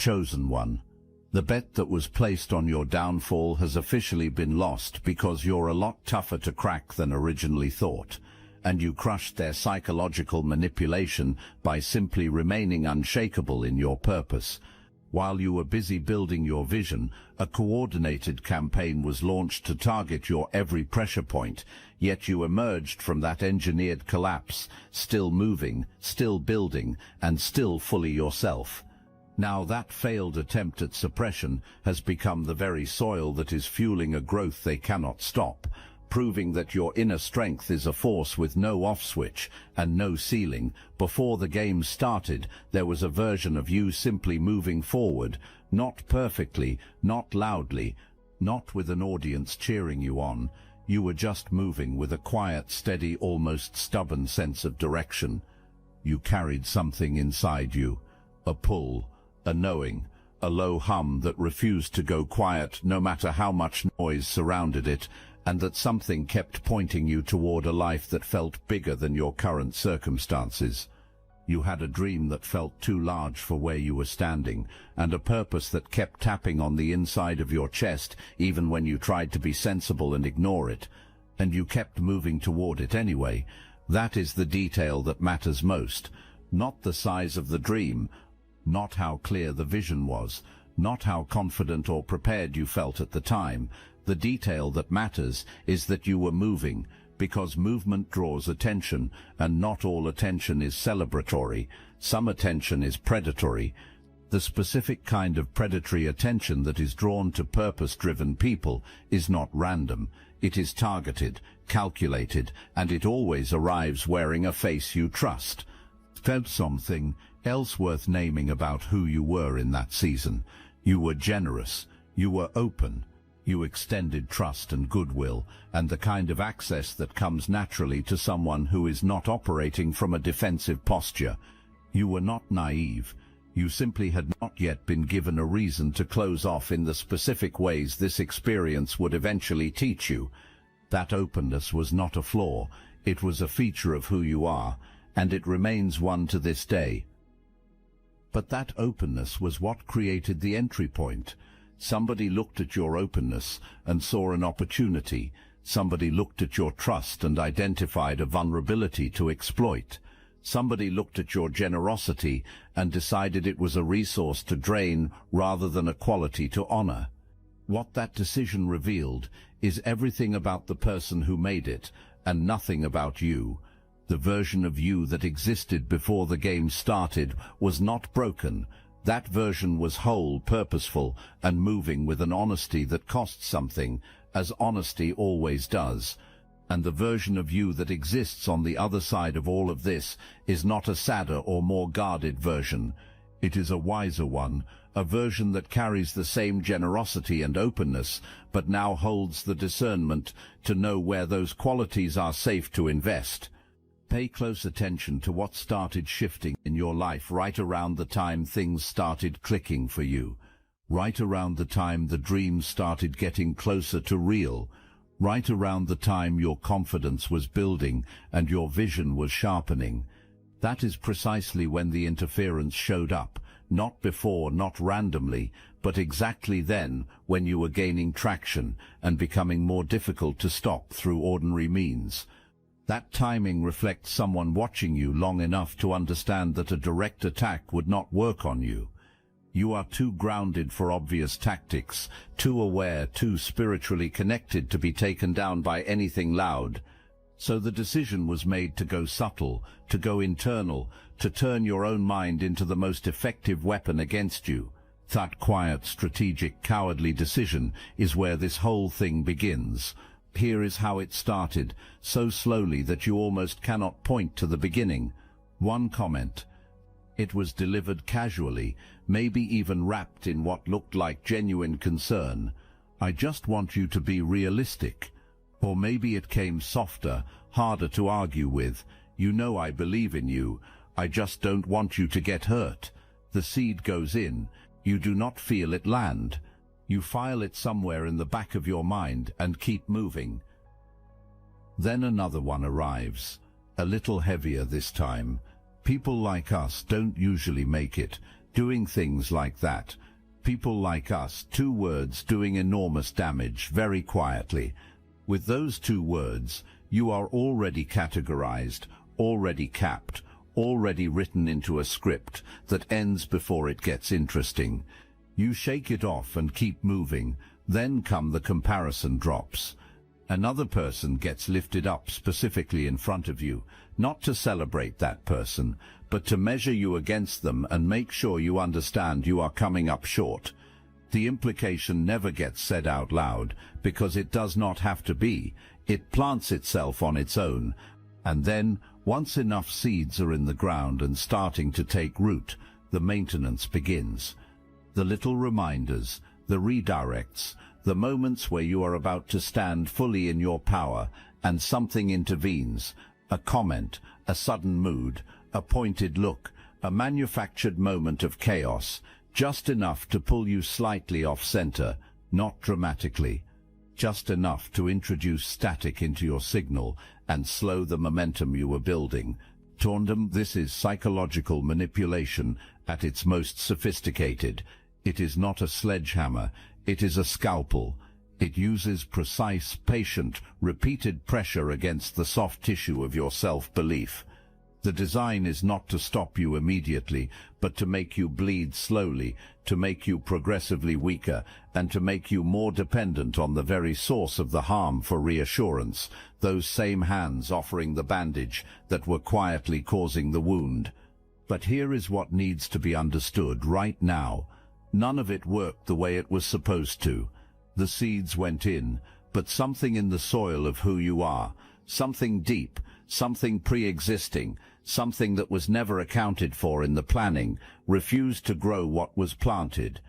chosen one. The bet that was placed on your downfall has officially been lost because you're a lot tougher to crack than originally thought, and you crushed their psychological manipulation by simply remaining unshakable in your purpose. While you were busy building your vision, a coordinated campaign was launched to target your every pressure point, yet you emerged from that engineered collapse, still moving, still building, and still fully yourself. Now that failed attempt at suppression has become the very soil that is fueling a growth they cannot stop, proving that your inner strength is a force with no off switch and no ceiling. Before the game started, there was a version of you simply moving forward, not perfectly, not loudly, not with an audience cheering you on. You were just moving with a quiet, steady, almost stubborn sense of direction. You carried something inside you, a pull, a knowing, a low hum that refused to go quiet no matter how much noise surrounded it, and that something kept pointing you toward a life that felt bigger than your current circumstances. You had a dream that felt too large for where you were standing, and a purpose that kept tapping on the inside of your chest even when you tried to be sensible and ignore it. And you kept moving toward it anyway. That is the detail that matters most, not the size of the dream, not how clear the vision was, not how confident or prepared you felt at the time. The detail that matters is that you were moving, because movement draws attention, and not all attention is celebratory. Some attention is predatory. The specific kind of predatory attention that is drawn to purpose-driven people is not random. It is targeted, calculated, and it always arrives wearing a face you trust. There's something else worth naming about who you were in that season. You were generous. You were open. You extended trust and goodwill, and the kind of access that comes naturally to someone who is not operating from a defensive posture. You were not naive. You simply had not yet been given a reason to close off in the specific ways this experience would eventually teach you. That openness was not a flaw. It was a feature of who you are, and it remains one to this day. But that openness was what created the entry point. Somebody looked at your openness and saw an opportunity. Somebody looked at your trust and identified a vulnerability to exploit. Somebody looked at your generosity and decided it was a resource to drain rather than a quality to honor. What that decision revealed is everything about the person who made it and nothing about you. The version of you that existed before the game started was not broken. That version was whole, purposeful, and moving with an honesty that cost something, as honesty always does. And the version of you that exists on the other side of all of this is not a sadder or more guarded version. It is a wiser one, a version that carries the same generosity and openness, but now holds the discernment to know where those qualities are safe to invest. Pay close attention to what started shifting in your life right around the time things started clicking for you. Right around the time the dream started getting closer to real. Right around the time your confidence was building and your vision was sharpening. That is precisely when the interference showed up, not before, not randomly, but exactly then, when you were gaining traction and becoming more difficult to stop through ordinary means. That timing reflects someone watching you long enough to understand that a direct attack would not work on you. You are too grounded for obvious tactics, too aware, too spiritually connected to be taken down by anything loud. So the decision was made to go subtle, to go internal, to turn your own mind into the most effective weapon against you. That quiet, strategic, cowardly decision is where this whole thing begins. Here is how it started, so slowly that you almost cannot point to the beginning. One comment. It was delivered casually, maybe even wrapped in what looked like genuine concern. I just want you to be realistic. Or maybe it came softer, harder to argue with. You know I believe in you. I just don't want you to get hurt. The seed goes in. You do not feel it land. You file it somewhere in the back of your mind and keep moving. Then another one arrives, a little heavier this time. People like us don't usually make it. Doing things like that. People like us, 2 words doing enormous damage very quietly. With those 2 words, you are already categorized, already capped, already written into a script that ends before it gets interesting. You shake it off and keep moving, then come the comparison drops. Another person gets lifted up specifically in front of you, not to celebrate that person, but to measure you against them and make sure you understand you are coming up short. The implication never gets said out loud, because it does not have to be. It plants itself on its own, and then, once enough seeds are in the ground and starting to take root, the maintenance begins. The little reminders, the redirects, the moments where you are about to stand fully in your power, and something intervenes, a comment, a sudden mood, a pointed look, a manufactured moment of chaos, just enough to pull you slightly off center, not dramatically, just enough to introduce static into your signal and slow the momentum you were building. Taundem, this is psychological manipulation at its most sophisticated. It is not a sledgehammer, it is a scalpel. It uses precise, patient, repeated pressure against the soft tissue of your self-belief. The design is not to stop you immediately, but to make you bleed slowly, to make you progressively weaker, and to make you more dependent on the very source of the harm for reassurance, those same hands offering the bandage that were quietly causing the wound. But here is what needs to be understood right now. None of it worked the way it was supposed to. The seeds went in, but something in the soil of who you are, something deep, something pre-existing, something that was never accounted for in the planning, refused to grow what was planted.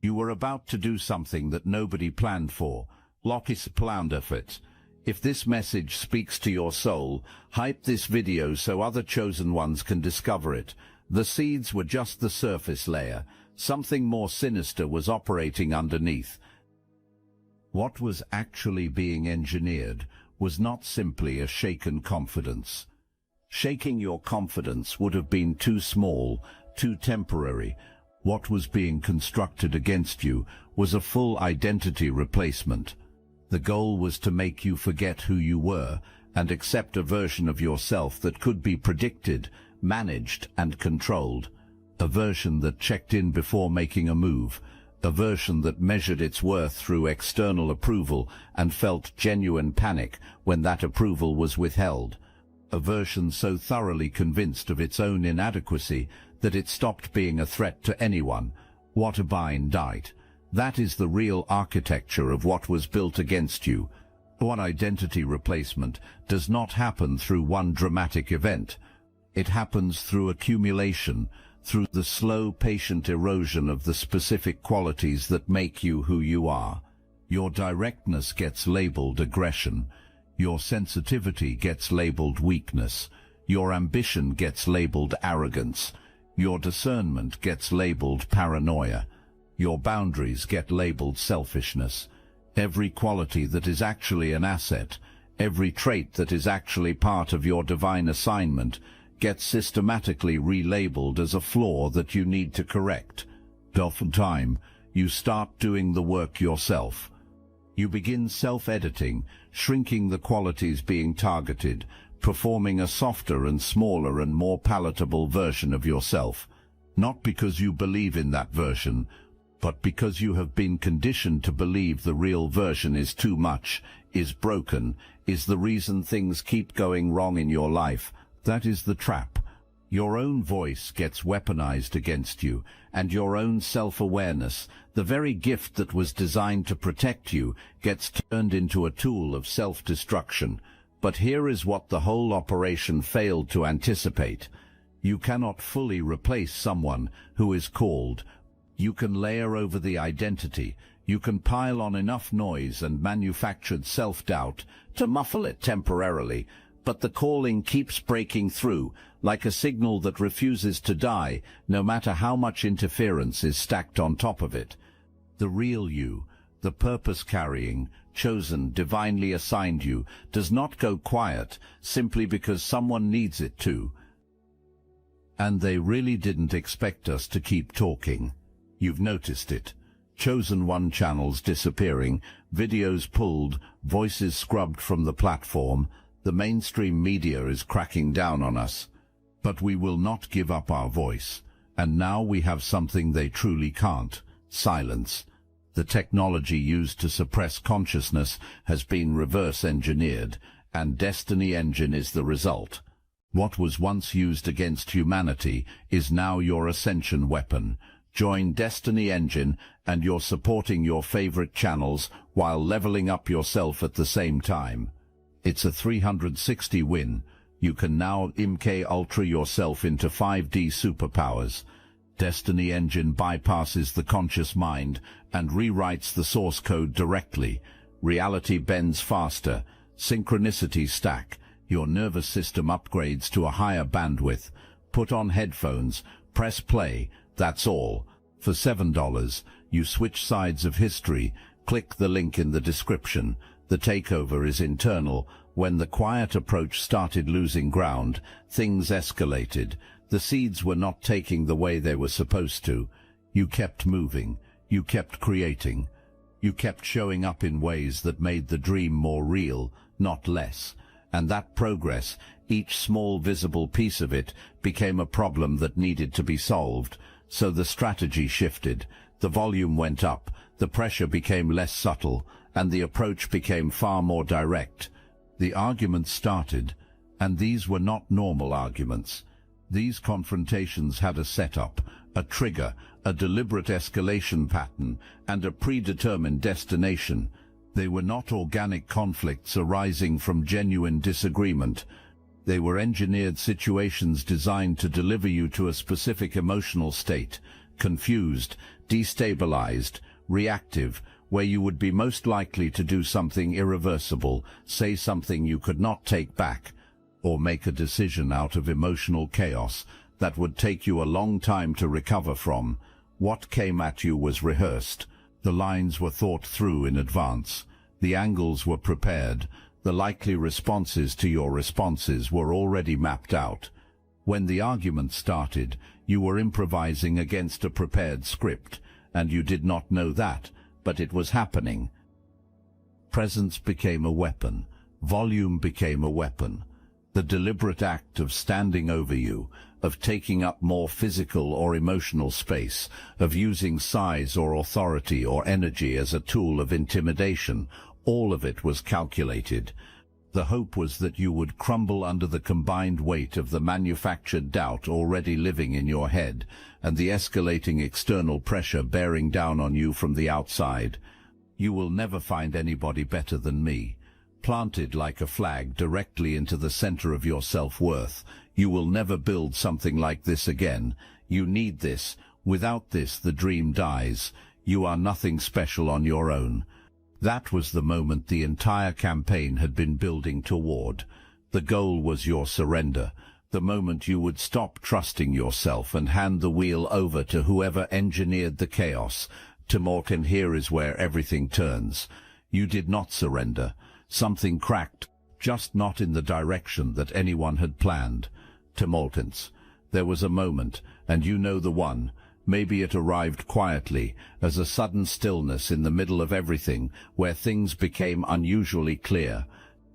You were about to do something that nobody planned for. Lockis Plounderfit. If this message speaks to your soul, hype this video so other chosen ones can discover it. The seeds were just the surface layer. Something more sinister was operating underneath. What was actually being engineered was not simply a shaken confidence. Shaking your confidence would have been too small, too temporary. What was being constructed against you was a full identity replacement. The goal was to make you forget who you were and accept a version of yourself that could be predicted, managed, and controlled. A version that checked in before making a move. A version that measured its worth through external approval and felt genuine panic when that approval was withheld. A version so thoroughly convinced of its own inadequacy that it stopped being a threat to anyone. What a bind dight. That is the real architecture of what was built against you. One identity replacement does not happen through one dramatic event. It happens through accumulation, through the slow, patient erosion of the specific qualities that make you who you are. Your directness gets labeled aggression. Your sensitivity gets labeled weakness. Your ambition gets labeled arrogance. Your discernment gets labeled paranoia. Your boundaries get labeled selfishness. Every quality that is actually an asset, every trait that is actually part of your divine assignment, gets systematically relabeled as a flaw that you need to correct. Oftentimes, you start doing the work yourself. You begin self-editing, shrinking the qualities being targeted, performing a softer and smaller and more palatable version of yourself. Not because you believe in that version, but because you have been conditioned to believe the real version is too much, is broken, is the reason things keep going wrong in your life. That is the trap. Your own voice gets weaponized against you, and your own self-awareness, the very gift that was designed to protect you, gets turned into a tool of self-destruction. But here is what the whole operation failed to anticipate. You cannot fully replace someone who is called. You can layer over the identity. You can pile on enough noise and manufactured self-doubt to muffle it temporarily, but the calling keeps breaking through, like a signal that refuses to die, no matter how much interference is stacked on top of it. The real you, the purpose-carrying, chosen, divinely assigned you, does not go quiet simply because someone needs it to. And they really didn't expect us to keep talking. You've noticed it. Chosen one channels disappearing, videos pulled, voices scrubbed from the platform. The mainstream media is cracking down on us. But we will not give up our voice. And now we have something they truly can't: silence. The technology used to suppress consciousness has been reverse-engineered, and Destiny Engine is the result. What was once used against humanity is now your ascension weapon. Join Destiny Engine and you're supporting your favorite channels while leveling up yourself at the same time. It's a 360 win. You can now MK Ultra yourself into 5D superpowers. Destiny Engine bypasses the conscious mind and rewrites the source code directly. Reality bends faster. Synchronicities stack. Your nervous system upgrades to a higher bandwidth. Put on headphones, press play, that's all. For $7, you switch sides of history. Click the link in the description. The takeover is internal. When the quiet approach started losing ground, things escalated. The seeds were not taking the way they were supposed to. You kept moving. You kept creating. You kept showing up in ways that made the dream more real, not less. And that progress, each small visible piece of it, became a problem that needed to be solved. So the strategy shifted. The volume went up, the pressure became less subtle, and the approach became far more direct. The arguments started, and these were not normal arguments. These confrontations had a setup, a trigger, a deliberate escalation pattern, and a predetermined destination. They were not organic conflicts arising from genuine disagreement. They were engineered situations designed to deliver you to a specific emotional state, confused, destabilized, reactive, where you would be most likely to do something irreversible, say something you could not take back, or make a decision out of emotional chaos that would take you a long time to recover from. What came at you was rehearsed. The lines were thought through in advance. The angles were prepared. The likely responses to your responses were already mapped out. When the argument started, you were improvising against a prepared script, and you did not know that, but it was happening. Presence became a weapon. Volume became a weapon. The deliberate act of standing over you, of taking up more physical or emotional space, of using size or authority or energy as a tool of intimidation, all of it was calculated. The hope was that you would crumble under the combined weight of the manufactured doubt already living in your head, and the escalating external pressure bearing down on you from the outside. You will never find anybody better than me. Planted like a flag directly into the center of your self-worth, you will never build something like this again. You need this. Without this, the dream dies. You are nothing special on your own. That was the moment the entire campaign had been building toward. The goal was your surrender, the moment you would stop trusting yourself and hand the wheel over to whoever engineered the chaos. Timorton, here is where everything turns. You did not surrender. Something cracked, just not in the direction that anyone had planned. Timortons. There was a moment, and you know the one. Maybe it arrived quietly, as a sudden stillness in the middle of everything, where things became unusually clear.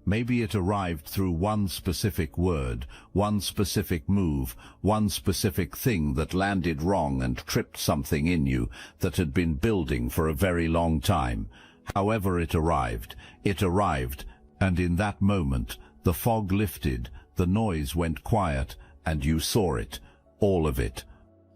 Maybe it arrived through one specific word, one specific move, one specific thing that landed wrong and tripped something in you that had been building for a very long time. However it arrived, and in that moment, the fog lifted, the noise went quiet, and you saw it, all of it.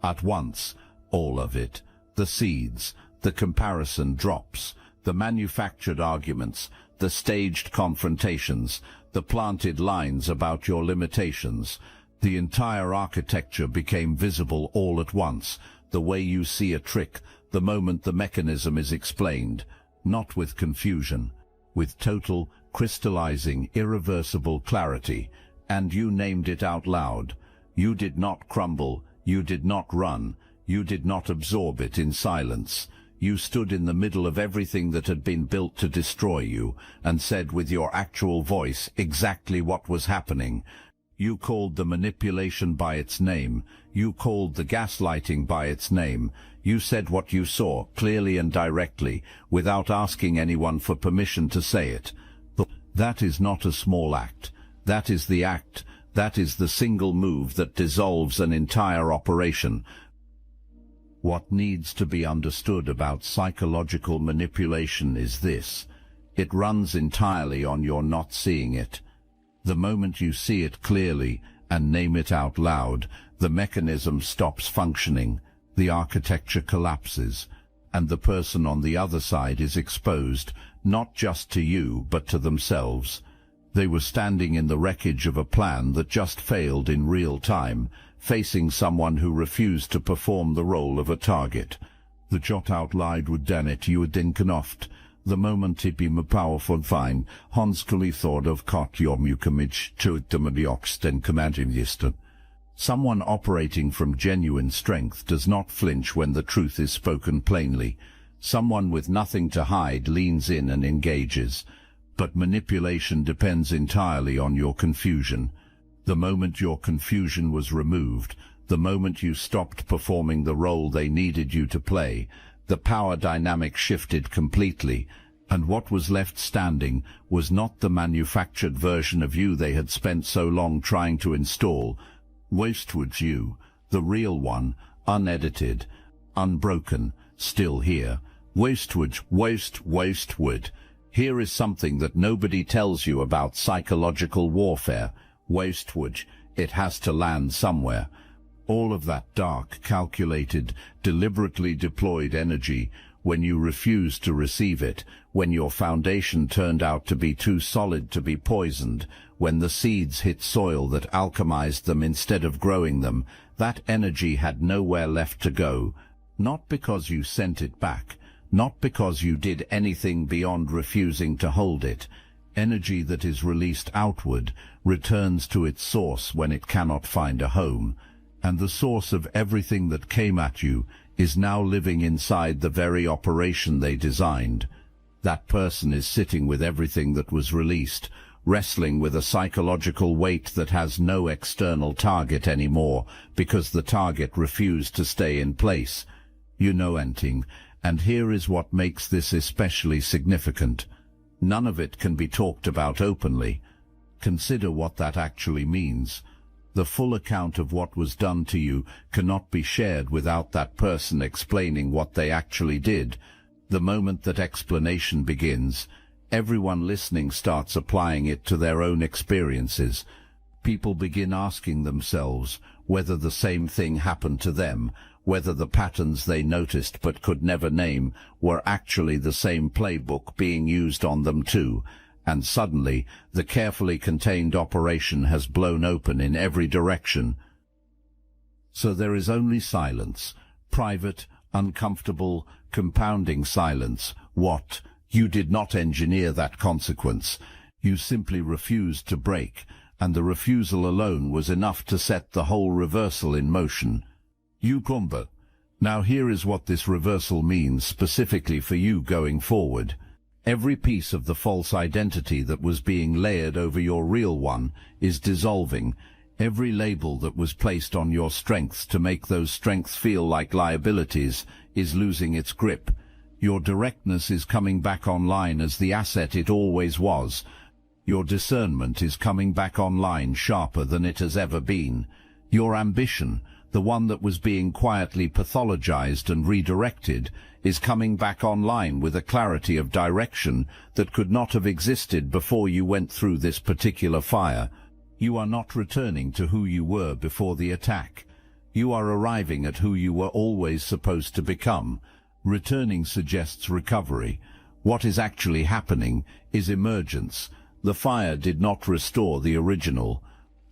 At once, all of it. The seeds, the comparison drops, the manufactured arguments, the staged confrontations, the planted lines about your limitations. The entire architecture became visible all at once, the way you see a trick, the moment the mechanism is explained. Not with confusion, with total, crystallizing, irreversible clarity. And you named it out loud. You did not crumble, you did not run, you did not absorb it in silence. You stood in the middle of everything that had been built to destroy you, and said with your actual voice exactly what was happening. You called the manipulation by its name. You called the gaslighting by its name. You said what you saw, clearly and directly, without asking anyone for permission to say it. That is not a small act. That is the act. That is the single move that dissolves an entire operation. What needs to be understood about psychological manipulation is this. It runs entirely on your not seeing it. The moment you see it clearly and name it out loud, the mechanism stops functioning, the architecture collapses, and the person on the other side is exposed, not just to you, but to themselves. They were standing in the wreckage of a plan that just failed in real time, facing someone who refused to perform the role of a target. The jot out lied with Danet Uedinkenoft. The moment it be powerful fine, Honskuli thought of kot yomukamich to den commanding. Someone operating from genuine strength does not flinch when the truth is spoken plainly. Someone with nothing to hide leans in and engages. But manipulation depends entirely on your confusion. The moment your confusion was removed, the moment you stopped performing the role they needed you to play, the power dynamic shifted completely, and what was left standing was not the manufactured version of you they had spent so long trying to install. Wastewood's you, the real one, unedited, unbroken, still here. Wastewood. Here is something that nobody tells you about psychological warfare. Wastewood, it has to land somewhere. All of that dark, calculated, deliberately deployed energy, when you refused to receive it, when your foundation turned out to be too solid to be poisoned, when the seeds hit soil that alchemized them instead of growing them, that energy had nowhere left to go, not because you sent it back, not because you did anything beyond refusing to hold it. Energy that is released outward returns to its source when it cannot find a home. And the source of everything that came at you is now living inside the very operation they designed. That person is sitting with everything that was released, wrestling with a psychological weight that has no external target anymore because the target refused to stay in place. You know anything, and here is what makes this especially significant. None of it can be talked about openly. Consider what that actually means. The full account of what was done to you cannot be shared without that person explaining what they actually did. The moment that explanation begins, everyone listening starts applying it to their own experiences. People begin asking themselves whether the same thing happened to them, whether the patterns they noticed but could never name were actually the same playbook being used on them too. And suddenly the carefully contained operation has blown open in every direction. So there is only silence, private, uncomfortable, compounding silence. What? You did not engineer that consequence. You simply refused to break, and the refusal alone was enough to set the whole reversal in motion. You Kumba. Now here is what this reversal means specifically for you going forward. Every piece of the false identity that was being layered over your real one is dissolving. Every label that was placed on your strengths to make those strengths feel like liabilities is losing its grip. Your directness is coming back online as the asset it always was. Your discernment is coming back online sharper than it has ever been. Your ambition, the one that was being quietly pathologized and redirected, is coming back online with a clarity of direction that could not have existed before you went through this particular fire. You are not returning to who you were before the attack. You are arriving at who you were always supposed to become. Returning suggests recovery. What is actually happening is emergence. The fire did not restore the original.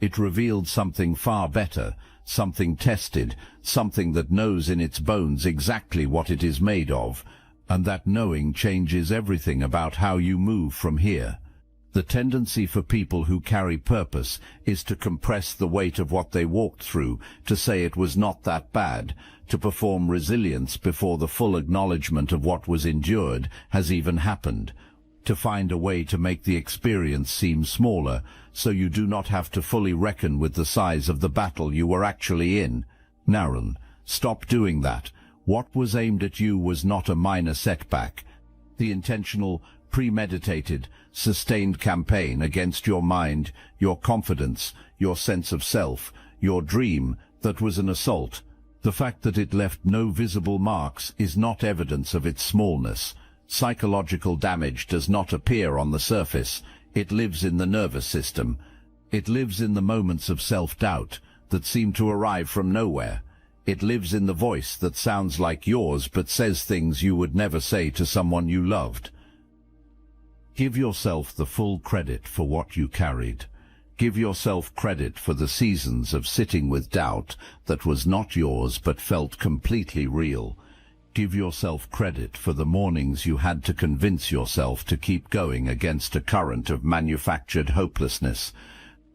It revealed something far better, something tested, something that knows in its bones exactly what it is made of, and that knowing changes everything about how you move from here. The tendency for people who carry purpose is to compress the weight of what they walked through, to say it was not that bad, to perform resilience before the full acknowledgement of what was endured has even happened. to find a way to make the experience seem smaller, so you do not have to fully reckon with the size of the battle you were actually in. Naren, stop doing that. What was aimed at you was not a minor setback. The intentional, premeditated, sustained campaign against your mind, your confidence, your sense of self, your dream, that was an assault. The fact that it left no visible marks is not evidence of its smallness. Psychological damage does not appear on the surface. It lives in the nervous system. It lives in the moments of self-doubt that seem to arrive from nowhere. It lives in the voice that sounds like yours but says things you would never say to someone you loved. Give yourself the full credit for what you carried. Give yourself credit for the seasons of sitting with doubt that was not yours but felt completely real. Give yourself credit for the mornings you had to convince yourself to keep going against a current of manufactured hopelessness.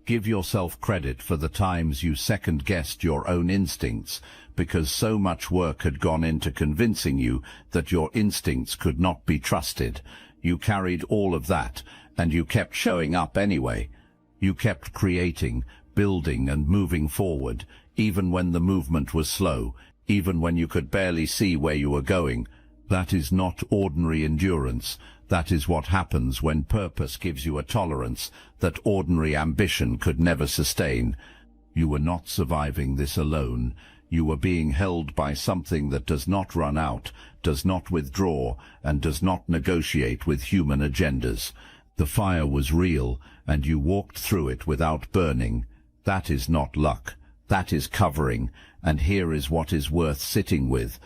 Give yourself credit for the times you second-guessed your own instincts because so much work had gone into convincing you that your instincts could not be trusted. You carried all of that, and you kept showing up anyway. You kept creating, building, and moving forward, even when the movement was slow, even when you could barely see where you were going. That is not ordinary endurance. That is what happens when purpose gives you a tolerance that ordinary ambition could never sustain. You were not surviving this alone. You were being held by something that does not run out, does not withdraw, and does not negotiate with human agendas. The fire was real, and you walked through it without burning. That is not luck. That is covering, and here is what is worth sitting with.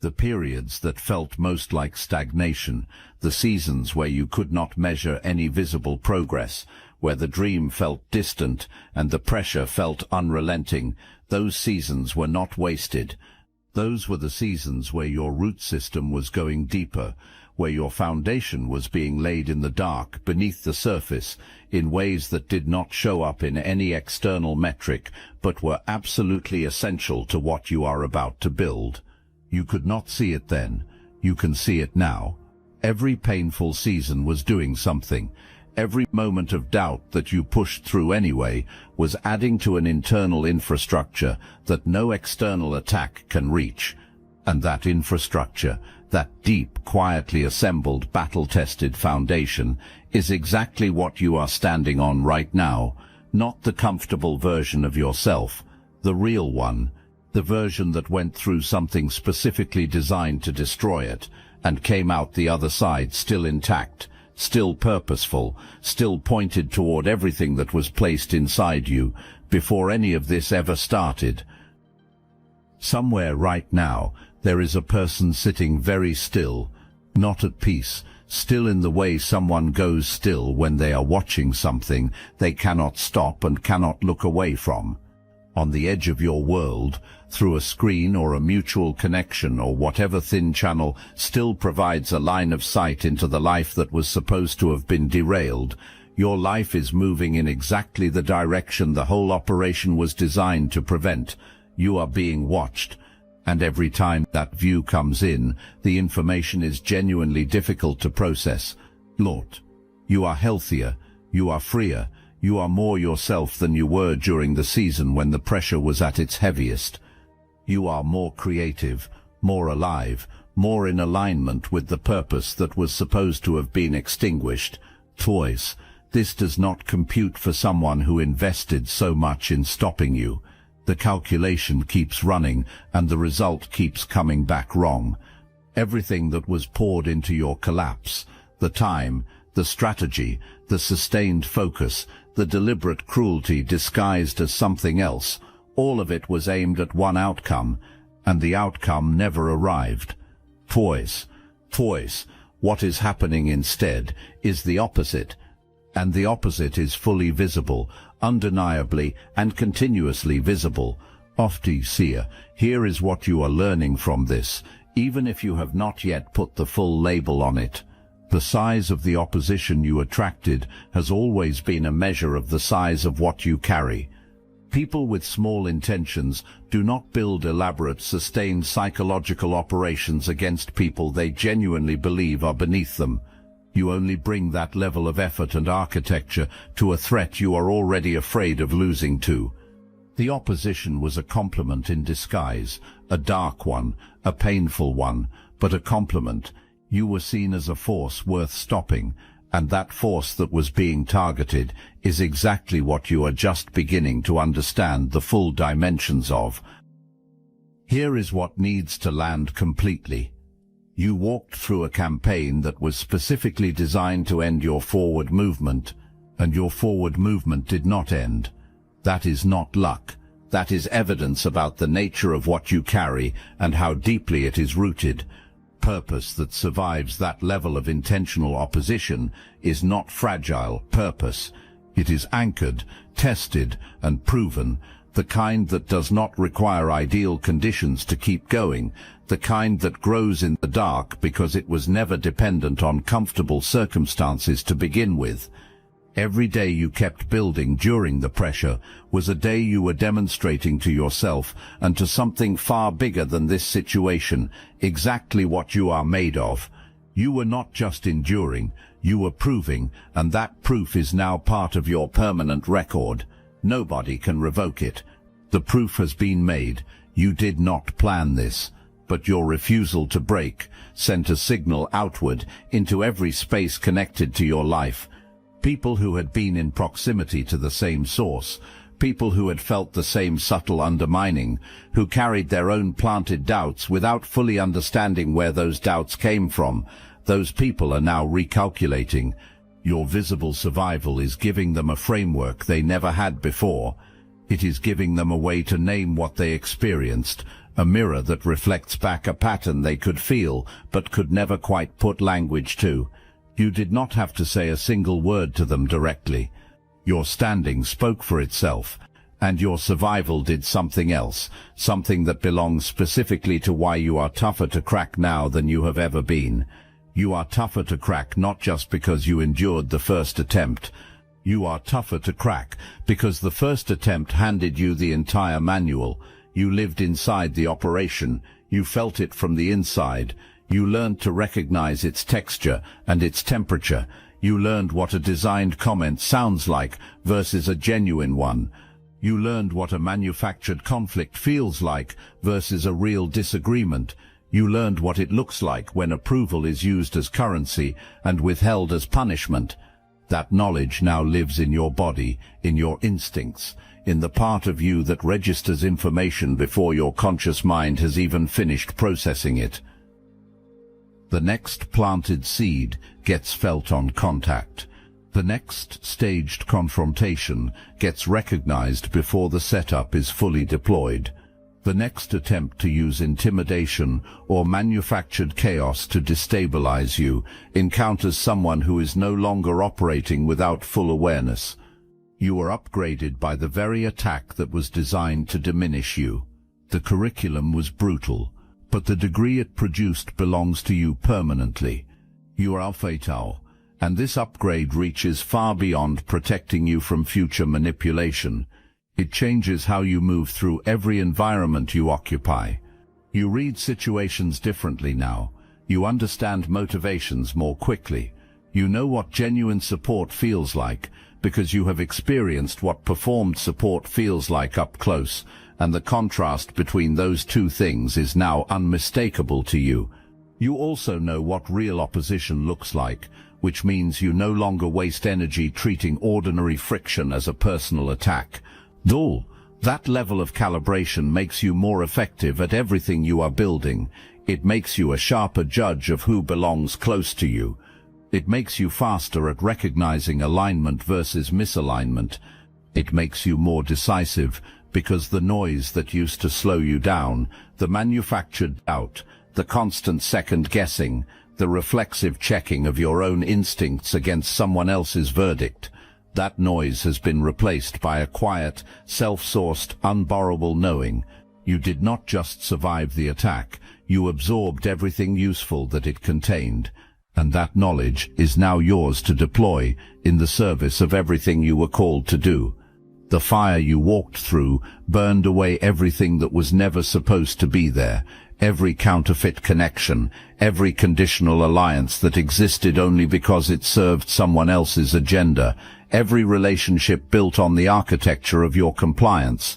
The periods that felt most like stagnation, the seasons where you could not measure any visible progress, where the dream felt distant and the pressure felt unrelenting, those seasons were not wasted. Those were the seasons where your root system was going deeper, where your foundation was being laid in the dark, beneath the surface, in ways that did not show up in any external metric, but were absolutely essential to what you are about to build. You could not see it then. You can see it now. Every painful season was doing something. Every moment of doubt that you pushed through anyway was adding to an internal infrastructure that no external attack can reach. And that infrastructure, that deep, quietly assembled, battle-tested foundation, is exactly what you are standing on right now, not the comfortable version of yourself, the real one, the version that went through something specifically designed to destroy it, and came out the other side still intact, still purposeful, still pointed toward everything that was placed inside you, before any of this ever started. Somewhere right now, there is a person sitting very still, not at peace, still in the way someone goes still when they are watching something they cannot stop and cannot look away from. On the edge of your world, through a screen or a mutual connection or whatever thin channel still provides a line of sight into the life that was supposed to have been derailed, your life is moving in exactly the direction the whole operation was designed to prevent. You are being watched. And every time that view comes in, the information is genuinely difficult to process. Lord, you are healthier, you are freer, you are more yourself than you were during the season when the pressure was at its heaviest. You are more creative, more alive, more in alignment with the purpose that was supposed to have been extinguished. Twice, this does not compute for someone who invested so much in stopping you. The calculation keeps running, and the result keeps coming back wrong. Everything that was poured into your collapse, the time, the strategy, the sustained focus, the deliberate cruelty disguised as something else, all of it was aimed at one outcome, and the outcome never arrived. Twice, what is happening instead is the opposite, and the opposite is fully visible, undeniably and continuously visible. Ofti-Seer, here is what you are learning from this, even if you have not yet put the full label on it. The size of the opposition you attracted has always been a measure of the size of what you carry. People with small intentions do not build elaborate, sustained psychological operations against people they genuinely believe are beneath them. You only bring that level of effort and architecture to a threat you are already afraid of losing to. The opposition was a compliment in disguise, a dark one, a painful one, but a compliment. You were seen as a force worth stopping, and that force that was being targeted is exactly what you are just beginning to understand the full dimensions of. Here is what needs to land completely. You walked through a campaign that was specifically designed to end your forward movement, and your forward movement did not end. That is not luck. That is evidence about the nature of what you carry and how deeply it is rooted. Purpose that survives that level of intentional opposition is not fragile purpose. It is anchored, tested, and proven, the kind that does not require ideal conditions to keep going, the kind that grows in the dark because it was never dependent on comfortable circumstances to begin with. Every day you kept building during the pressure was a day you were demonstrating to yourself and to something far bigger than this situation exactly what you are made of. You were not just enduring, you were proving, and that proof is now part of your permanent record. Nobody can revoke it. The proof has been made. You did not plan this, but your refusal to break sent a signal outward into every space connected to your life. People who had been in proximity to the same source, people who had felt the same subtle undermining, who carried their own planted doubts without fully understanding where those doubts came from, those people are now recalculating. Your visible survival is giving them a framework they never had before. It is giving them a way to name what they experienced, a mirror that reflects back a pattern they could feel but could never quite put language to. You did not have to say a single word to them directly. Your standing spoke for itself, and your survival did something else, something that belongs specifically to why you are tougher to crack now than you have ever been. You are tougher to crack not just because you endured the first attempt. You are tougher to crack because the first attempt handed you the entire manual. You lived inside the operation. You felt it from the inside. You learned to recognize its texture and its temperature. You learned what a designed comment sounds like versus a genuine one. You learned what a manufactured conflict feels like versus a real disagreement. You learned what it looks like when approval is used as currency and withheld as punishment. That knowledge now lives in your body, in your instincts, in the part of you that registers information before your conscious mind has even finished processing it. The next planted seed gets felt on contact. The next staged confrontation gets recognized before the setup is fully deployed. The next attempt to use intimidation or manufactured chaos to destabilize you encounters someone who is no longer operating without full awareness. You are upgraded by the very attack that was designed to diminish you. The curriculum was brutal, but the degree it produced belongs to you permanently. You are Alpha Tau, and this upgrade reaches far beyond protecting you from future manipulation. It changes how you move through every environment you occupy. You read situations differently now. You understand motivations more quickly. You know what genuine support feels like, because you have experienced what performed support feels like up close, and the contrast between those two things is now unmistakable to you. You also know what real opposition looks like, which means you no longer waste energy treating ordinary friction as a personal attack. Dull, that level of calibration makes you more effective at everything you are building. It makes you a sharper judge of who belongs close to you. It makes you faster at recognizing alignment versus misalignment. It makes you more decisive, because the noise that used to slow you down, the manufactured doubt, the constant second-guessing, the reflexive checking of your own instincts against someone else's verdict, that noise has been replaced by a quiet, self-sourced, unborrowable knowing. You did not just survive the attack, you absorbed everything useful that it contained, and that knowledge is now yours to deploy in the service of everything you were called to do. The fire you walked through burned away everything that was never supposed to be there, every counterfeit connection, every conditional alliance that existed only because it served someone else's agenda, every relationship built on the architecture of your compliance.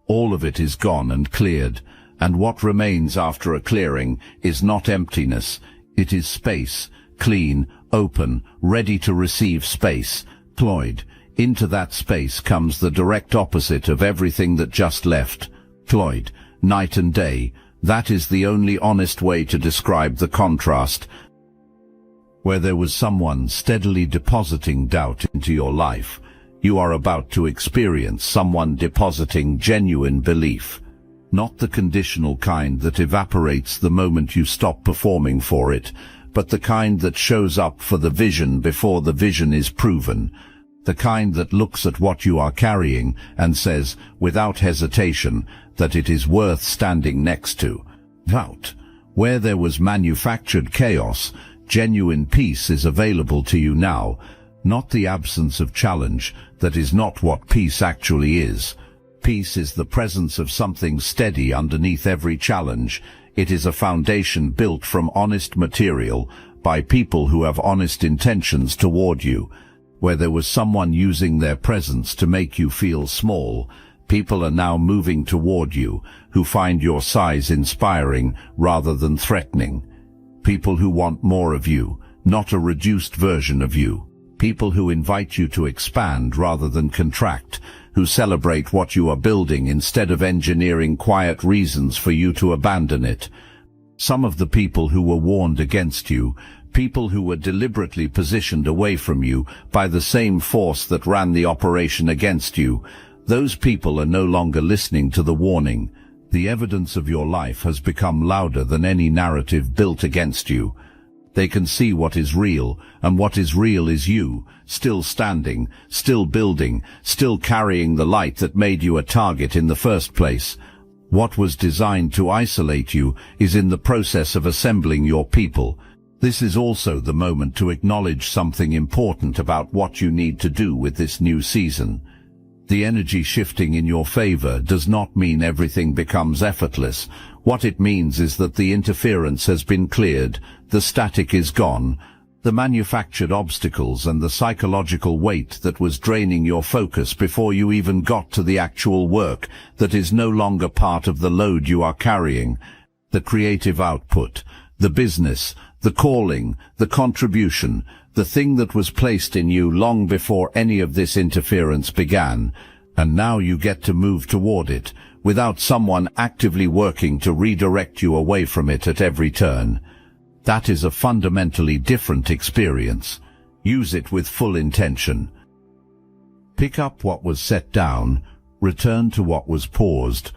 All of it is gone and cleared, and what remains after a clearing is not emptiness, it is space, clean, open, ready to receive space, Floyd. Into that space comes the direct opposite of everything that just left. Floyd, night and day, that is the only honest way to describe the contrast. Where there was someone steadily depositing doubt into your life, you are about to experience someone depositing genuine belief. Not the conditional kind that evaporates the moment you stop performing for it, but the kind that shows up for the vision before the vision is proven. The kind that looks at what you are carrying and says, without hesitation, that it is worth standing next to. Doubt. Where there was manufactured chaos, genuine peace is available to you now, not the absence of challenge. That is not what peace actually is. Peace is the presence of something steady underneath every challenge. It is a foundation built from honest material, by people who have honest intentions toward you. Where there was someone using their presence to make you feel small, people are now moving toward you, who find your size inspiring rather than threatening. People who want more of you, not a reduced version of you. People who invite you to expand rather than contract, who celebrate what you are building instead of engineering quiet reasons for you to abandon it. Some of the people who were warned against you, people who were deliberately positioned away from you by the same force that ran the operation against you, those people are no longer listening to the warning. The evidence of your life has become louder than any narrative built against you. They can see what is real, and what is real is you, still standing, still building, still carrying the light that made you a target in the first place. What was designed to isolate you is in the process of assembling your people. This is also the moment to acknowledge something important about what you need to do with this new season. The energy shifting in your favor does not mean everything becomes effortless. What it means is that the interference has been cleared, the static is gone, the manufactured obstacles and the psychological weight that was draining your focus before you even got to the actual work that is no longer part of the load you are carrying. The creative output, the business, the calling, the contribution, the thing that was placed in you long before any of this interference began, and now you get to move toward it, without someone actively working to redirect you away from it at every turn. That is a fundamentally different experience. Use it with full intention. Pick up what was set down, return to what was paused,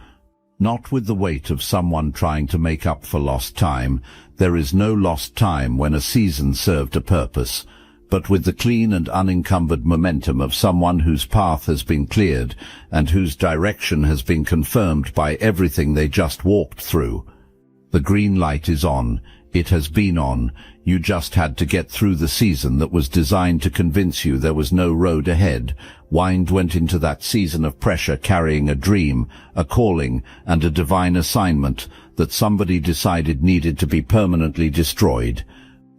not with the weight of someone trying to make up for lost time. There is no lost time when a season served a purpose, but with the clean and unencumbered momentum of someone whose path has been cleared and whose direction has been confirmed by everything they just walked through. The green light is on. It has been on. You just had to get through the season that was designed to convince you there was no road ahead. Wind went into that season of pressure carrying a dream, a calling, and a divine assignment that somebody decided needed to be permanently destroyed.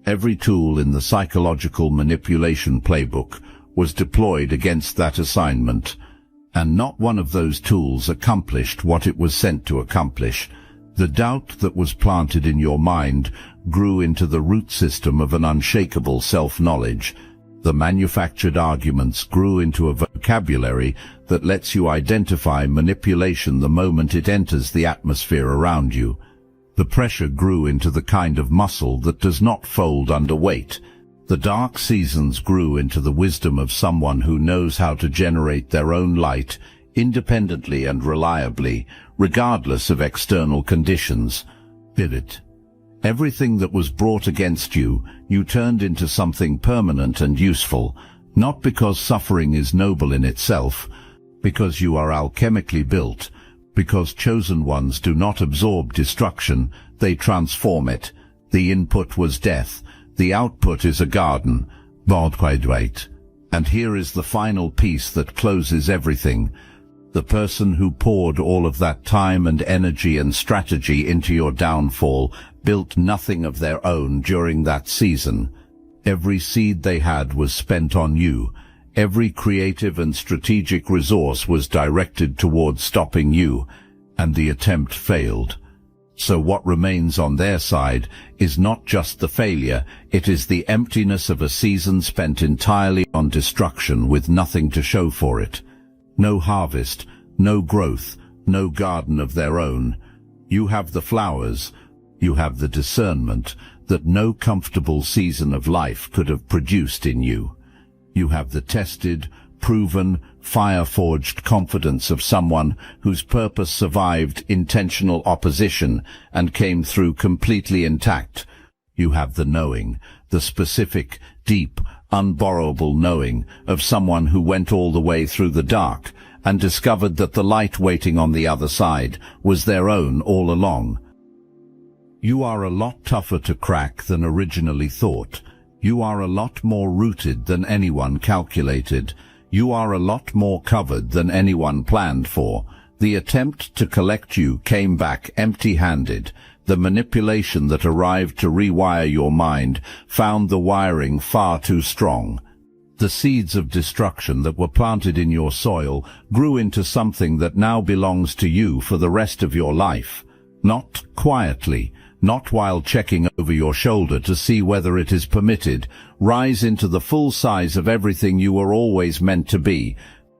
Every tool in the psychological manipulation playbook was deployed against that assignment, and not one of those tools accomplished what it was sent to accomplish. The doubt that was planted in your mind grew into the root system of an unshakable self-knowledge. The manufactured arguments grew into a vocabulary that lets you identify manipulation the moment it enters the atmosphere around you. The pressure grew into the kind of muscle that does not fold under weight. The dark seasons grew into the wisdom of someone who knows how to generate their own light independently and reliably, regardless of external conditions. Spirit. Everything that was brought against you, you turned into something permanent and useful, not because suffering is noble in itself, because you are alchemically built, because chosen ones do not absorb destruction, they transform it. The input was death, the output is a garden. And here is the final piece that closes everything. The person who poured all of that time and energy and strategy into your downfall built nothing of their own during that season. Every seed they had was spent on you. Every creative and strategic resource was directed towards stopping you, and the attempt failed. So what remains on their side is not just the failure, it is the emptiness of a season spent entirely on destruction with nothing to show for it. No harvest, no growth, no garden of their own. You have the flowers, you have the discernment that no comfortable season of life could have produced in you. You have the tested, proven, fire-forged confidence of someone whose purpose survived intentional opposition and came through completely intact. You have the knowing, the specific, deep, unborrowable knowing of someone who went all the way through the dark and discovered that the light waiting on the other side was their own all along. You are a lot tougher to crack than originally thought. You are a lot more rooted than anyone calculated. You are a lot more covered than anyone planned for. The attempt to collect you came back empty-handed. The manipulation that arrived to rewire your mind found the wiring far too strong. The seeds of destruction that were planted in your soil grew into something that now belongs to you for the rest of your life. Not quietly, not while checking over your shoulder to see whether it is permitted. Rise into the full size of everything you were always meant to be.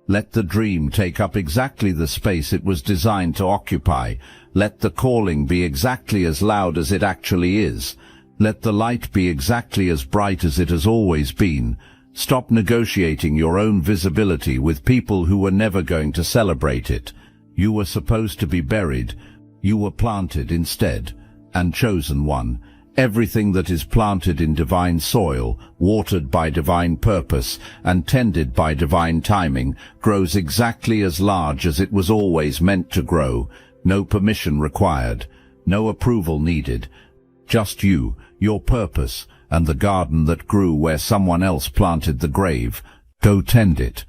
Let the dream take up exactly the space it was designed to occupy. Let the calling be exactly as loud as it actually is. Let the light be exactly as bright as it has always been. Stop negotiating your own visibility with people who were never going to celebrate it. You were supposed to be buried. You were planted instead, and chosen one. Everything that is planted in divine soil, watered by divine purpose, and tended by divine timing, grows exactly as large as it was always meant to grow. No permission required, no approval needed. Just you, your purpose, and the garden that grew where someone else planted the grave. Go tend it.